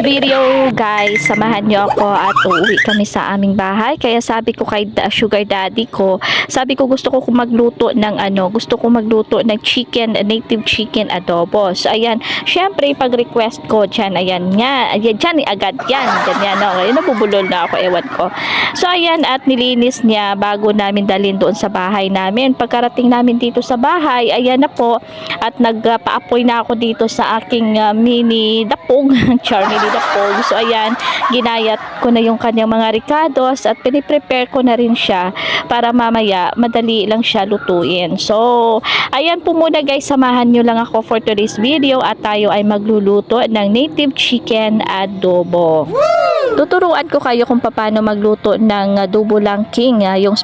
video guys, samahan niyo ako at uuwi kami sa aming bahay. Kaya sabi ko kay sugar daddy ko, sabi ko gusto ko magluto ng chicken, native chicken adobo. So ayan, syempre pag request ko dyan, ayan nga, ayan dyan agad yan, ganyan, okay, nabubulol na ako, ewan ko. So ayan, at nilinis niya bago namin dalhin doon sa bahay namin. Pagkarating namin dito sa bahay, ayan na po, at nagpa-apoy na ako dito sa aking mini dapog, Charlie dapog. So ayan, ginayat ko na yung kanyang mga ricados at piniprepare ko na rin siya para mamaya madali lang siya lutuin. So ayan po muna guys, samahan nyo lang ako for today's video at tayo ay magluluto ng native chicken adobo. Tuturuan ko kayo kung paano magluto ng adobo lang king, yung